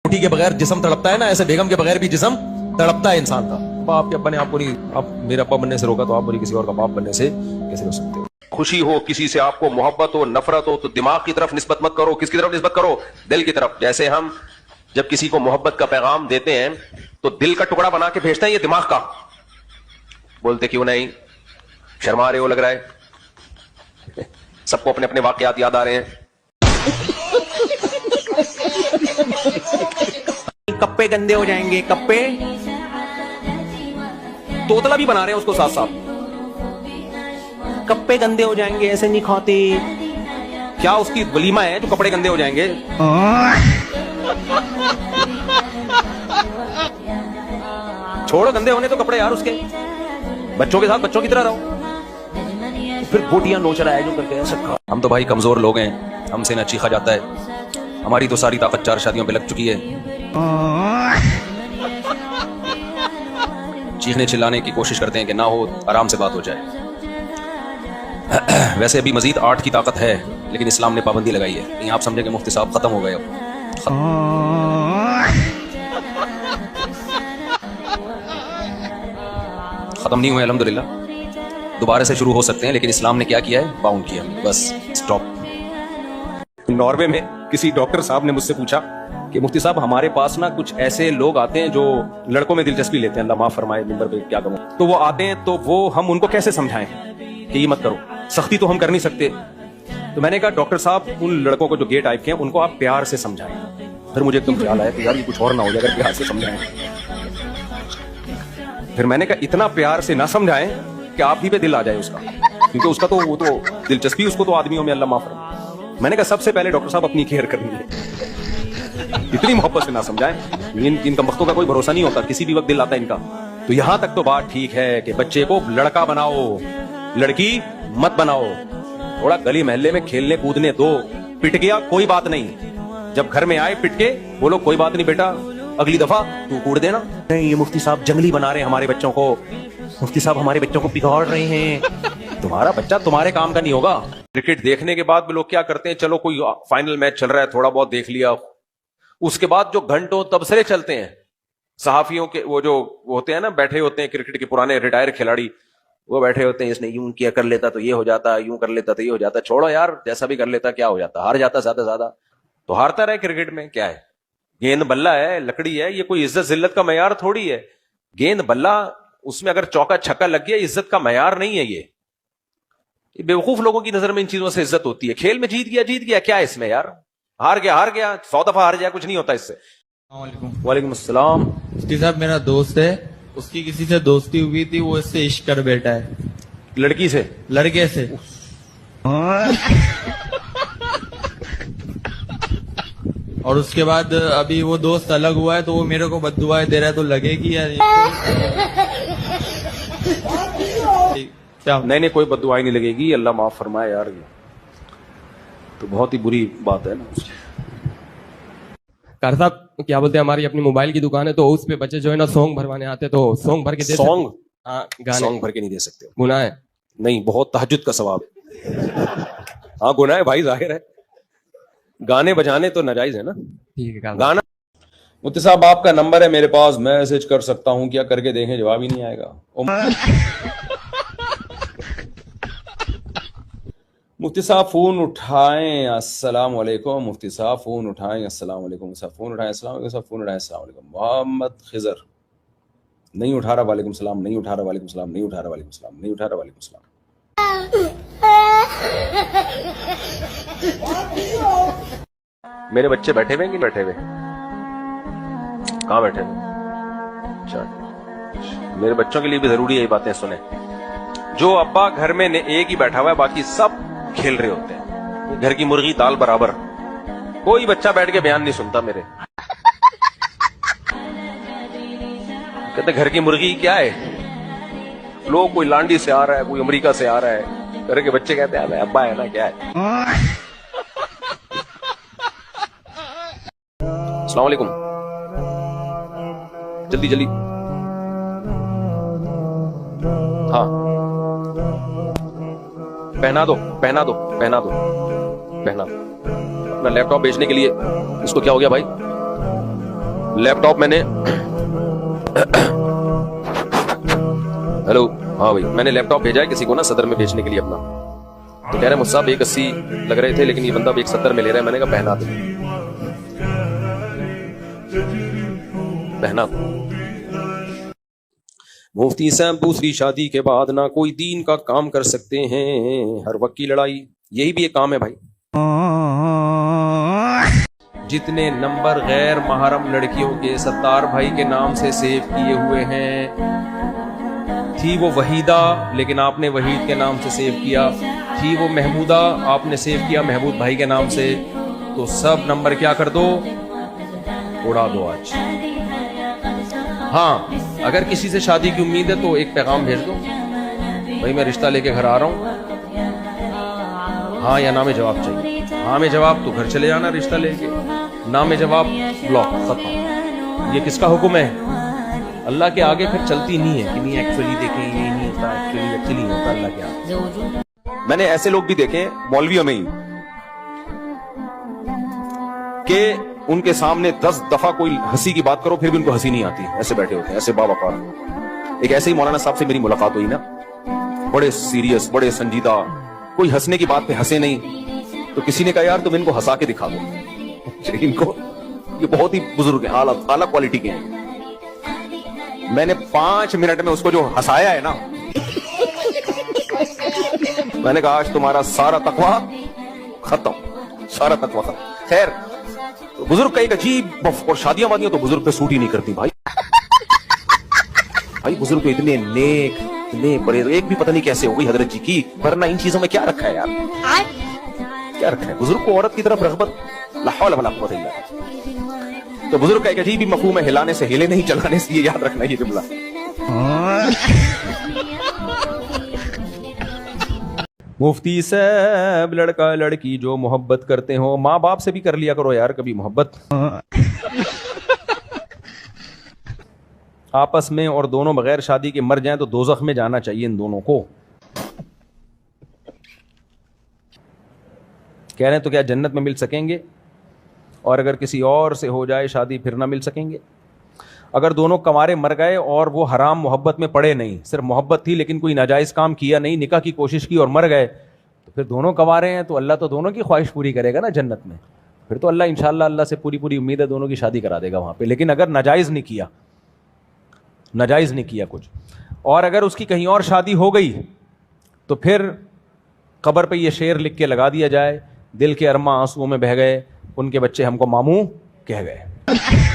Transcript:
रोटी के बगैर जिस्म तड़पता है ना, ऐसे बेगम के बगैर भी जिस्म तड़पता है इंसान का। बाप के अब्बा ने आपको नहीं, आप मेरे अब्बा बनने से रोका तो आप मुझे किसी और का बाप बनने से कैसे रोक सकते हो। खुशी हो, किसी से आपको मोहब्बत हो, नफरत हो, तो दिमाग की तरफ निस्बत मत करो। किसकी तरफ निस्बत करो? दिल की तरफ। जैसे हम जब किसी को मोहब्बत का पैगाम देते हैं तो दिल का टुकड़ा बना के भेजते हैं, ये दिमाग का। बोलते क्यों नहीं, शर्मा रहे हो लग रहा है। सबको अपने अपने वाकयात याद आ रहे हैं। कप्पे गंदे हो जाएंगे, कप्पे। तोतला भी बना रहे हैं उसको साथ साथ। कप्पे गंदे हो जाएंगे, ऐसे नहीं खाते। क्या उसकी वलीमा है जो कपड़े गंदे हो जाएंगे? छोड़ो गंदे होने तो कपड़े यार उसके। बच्चों के साथ बच्चों की तरह रहो। फिर गोटियां नोच रहा है जो करके ऐसा। हम तो भाई कमजोर लोग हैं, हमसे ना चीखा जाता है। हमारी तो सारी ताकत 4 शादियों पे लग चुकी है। चीखने चिल्लाने की कोशिश करते हैं कि ना हो, आराम से बात हो जाए। वैसे अभी मजीद 8 की ताकत है, लेकिन इस्लाम ने पाबंदी लगाई है। कहीं आप समझे कि मुफ्ती साहब खत्म हो गए। अब खत्म नहीं हुए अल्हम्दुलिल्लाह, दोबारा से शुरू हो सकते हैं, लेकिन इस्लाम ने क्या किया है, बाउंड किया, बस स्टॉप। नॉर्वे में किसी डॉक्टर साहब ने मुझसे पूछा कि मुफ्ती साहब हमारे पास ना कुछ ऐसे लोग आते हैं जो लड़कों में दिलचस्पी लेते हैं, अल्लाह माफ फरमाए, मिंबर पे क्या कहूं, तो वो आते हैं तो वो हम उनको कैसे समझाएं कि ये मत करो, सख्ती तो हम कर नहीं सकते। तो मैंने कहा डॉक्टर साहब उन लड़कों को जो गे टाइप के हैं उनको आप प्यार से समझाएं। फिर मुझे एकदम ख्याल आया कि यार ये कुछ और ना हो जाए अगर प्यार से समझाएं। फिर मैंने कहा इतना प्यार से ना समझाएं कि आप ही पे दिल आ जाए उसका, क्योंकि उसका तो वो तो दिलचस्पी उसको तो आदमियों में, अल्लाह माफ फरमाए। मैंने कहा सबसे पहले डॉक्टर साहब अपनी केयर करनी है, इतनी मोहब्बत से ना समझाएं। इनका वक्तों का कोई भरोसा नहीं होता, किसी भी वक्त दिल आता है इनका। तो यहां तक तो बात ठीक है कि बच्चे को लड़का बनाओ, लड़की मत बनाओ। थोड़ा गली महल्ले में खेलने कूदने दो, पिट गया कोई बात नहीं, जब घर में आए पिट के बोलो कोई बात नहीं बेटा, अगली दफा तू कूद देना। नहीं, ये मुफ्ती साहब जंगली बना रहे हैं हमारे बच्चों को, मुफ्ती साहब हमारे बच्चों को बिगाड़ रहे हैं। तुम्हारा बच्चा तुम्हारे काम का नहीं होगा। क्रिकेट देखने के बाद भी लोग क्या करते हैं, चलो कोई फाइनल मैच चल रहा है, थोड़ा बहुत देख लिया, उसके बाद जो घंटों तबसरे चलते हैं सहाफियों के, वो जो होते हैं ना, बैठे होते हैं क्रिकेट के पुराने रिटायर खिलाड़ी, वो बैठे होते हैं, इसने यूं किया कर लेता तो ये हो जाता, यूं कर लेता तो ये हो जाता। छोड़ो यार, जैसा भी कर लेता क्या हो जाता, हार जाता ज्यादा ज्यादा तो हारता रहे। क्रिकेट में क्या है, गेंद बल्ला है, लकड़ी है, ये कोई इज्जत जिल्लत का मयार थोड़ी है। गेंद बल्ला, उसमें अगर चौका छक्का लग गया, इज्जत का मयार नहीं है ये। बेवकूफ लोगों की नजर में इन चीजों से इज्जत होती है। खेल में जीत गया क्या है इसमें यार, हार गया 100 दफा हार जाए, कुछ नहीं होता इससे। वालेकुम अस्सलाम। मुफ्ती साहब मेरा दोस्त है, उसकी किसी से दोस्ती हुई थी, वो इससे इश्क कर बैठा है। लड़की से? लड़के से। और उसके बाद अभी वो दोस्त अलग हुआ है तो वो मेरे को बद्दुआएं दे रहा है, तो लगेगी यार क्या? नहीं कोई बद्दुआई नहीं लगेगी, अल्लाह माफ फरमाए यार, ये तो बहुत ही बुरी बात है ना। कार साहब क्या बोलते हैं, हमारी अपनी मोबाइल की दुकान है, तो उस पे बच्चे जो है ना सॉन्ग भरवाने आते, तो सॉन्ग भर के दे। सॉन्ग? हाँ, गाने सॉन्ग भर के नहीं दे सकते हो, गुनाह है। नहीं, बहुत तहज्जुद का सवाब है। हाँ गुनाह है भाई, जाहिर है, गाने बजाने तो नाजायज है ना। ठीक है, गाना। मुफ्ती साहब आपका नंबर है मेरे पास, मैसेज कर सकता हूँ क्या? करके देखें, जवाब ही नहीं आएगा। मुफ्ती साहब फोन उठाएं, अस्सलाम वालेकुम। मुफ्ती साहब फोन उठाएं, अस्सलाम वालेकुम। साहब फोन उठाएं, अस्सलाम वालेकुम। साहब फोन उठाएं, अस्सलाम वालेकुम। मोहम्मद खिजर नहीं उठा रहा, वालेकुम सलाम नहीं उठा रहा, वालेकुम सलाम नहीं उठा रहा, वालेकुम सलाम नहीं उठा रहा, वालेकुम सलाम। मेरे बच्चे बैठे हुए कि बैठे हुए? कहाँ बैठे हुए? अच्छा, मेरे बच्चों के लिए भी जरूरी है ये बातें सुने। जो अब्बा घर में एक ही बैठा हुआ है, बाकी सब खेल रहे होते हैं, घर की मुर्गी दाल बराबर, कोई बच्चा बैठ के बयान नहीं सुनता मेरे। कहते घर की मुर्गी क्या है, लोग कोई लांडी से आ रहा है, कोई अमेरिका से आ रहा है, घर के बच्चे कहते हैं अब्बा है ना, क्या है। अस्सलाम वालेकुम, जल्दी जल्दी। हाँ पहना दो पहना दो पहना दो पहना दो। अपना लैपटॉप बेचने के लिए, इसको क्या हो गया भाई? लैपटॉप मैंने हेलो, हाँ भाई, मैंने लैपटॉप भेजा है किसी को ना सदर में बेचने के लिए अपना, तो कह रहे हैं मुझसे 180 लग रहे थे लेकिन ये बंदा 170 में ले रहा है। मैंने कहा पहना दो, पहना दो। मुफ्ती साहब दूसरी शादी के बाद ना कोई दीन का काम कर सकते हैं, हर वक्त की लड़ाई, यही भी एक काम है भाई। जितने नंबर गैर महरम लड़कियों के सत्तार भाई के नाम से सेव किए हुए हैं, थी वो वहीदा लेकिन आपने वहीद के नाम से सेव किया, थी वो महमूदा आपने सेव किया महमूद भाई के नाम से, तो सब नंबर क्या कर दो, उड़ा दो आज। हाँ, अगर किसी से शादी की उम्मीद है तो एक पैगाम भेज दो, भाई मैं रिश्ता लेके घर आ रहा हूँ, हाँ या ना में जवाब चाहिए। हाँ में जवाब तो घर चले जाना रिश्ता लेके, ना में जवाब ब्लॉक, खत्म। ये किसका हुक्म है? अल्लाह के आगे फिर चलती नहीं है कि नहीं एक्चुअली देखें ये नहीं होता, एक्चुअली होता अल्लाह के आगे। मैंने ऐसे लोग भी देखे मौलवियों में ही कि उनके सामने 10 दफा कोई हंसी की बात करो फिर भी उनको हंसी नहीं आती, ऐसे बैठे होते हैं, ऐसे बावकार। एक ऐसे ही मौलाना साहब से मेरी मुलाकात हुई ना, बड़े सीरियस, बड़े संजीदा, कोई हंसने की बात पे हंसे नहीं, तो किसी ने कहा यार तुम इनको हंसा के दिखा दो, इनको, ये बहुत ही बुजुर्ग है, आला क्वालिटी के हैं। मैंने 5 मिनट में उसको जो हंसाया है ना, मैंने कहा आज तुम्हारा सारा तकवा खत्म, सारा तकवा खत्म। खैर, तो बुजुर्ग का एक अजीब, और शादियां वादियां तो बुजुर्ग पे सूट ही नहीं करती भाई। भाई बुजुर्ग तो इतने नेक, इतने बड़े, एक भी पता नहीं कैसे हो गई हजरत जी की, वरना इन चीजों में क्या रखा है यार, क्या रखा है? बुजुर्ग को औरत की तरफ रग़बत, ला हौला वला कुव्वता इल्ला बिल्लाह। तो बुजुर्ग का एक अजीब ही मफ़हूम है, हिलाने से हिले नहीं, चलाने से, ये याद रखना ये जुमला। मुफ्ती साहब, लड़का लड़की जो मोहब्बत करते हो, माँ बाप से भी कर लिया करो यार कभी मोहब्बत आपस में, और दोनों बगैर शादी के मर जाएं तो दोज़ख में जाना चाहिए इन दोनों को। कह रहे हैं तो क्या जन्नत में मिल सकेंगे, और अगर किसी और से हो जाए शादी फिर ना मिल सकेंगे? अगर दोनों कंवारे मर गए और वो हराम मोहब्बत में पड़े नहीं, सिर्फ मोहब्बत थी लेकिन कोई नाजायज़ काम किया नहीं, निकाह की कोशिश की और मर गए, तो फिर दोनों कंवारे हैं तो अल्लाह तो दोनों की ख्वाहिश पूरी करेगा ना जन्नत में। फिर तो अल्लाह इंशाअल्लाह, अल्लाह से पूरी पूरी उम्मीद है दोनों की शादी करा देगा वहाँ पे। लेकिन अगर नाजायज़ नहीं किया, नाजायज़ नहीं किया कुछ, और अगर उसकी कहीं और शादी हो गई, तो फिर कब्र पे ये शेर लिख के लगा दिया जाए, दिल के अरमा आंसुओं में बह गए, उनके बच्चे हमको मामू कह गए।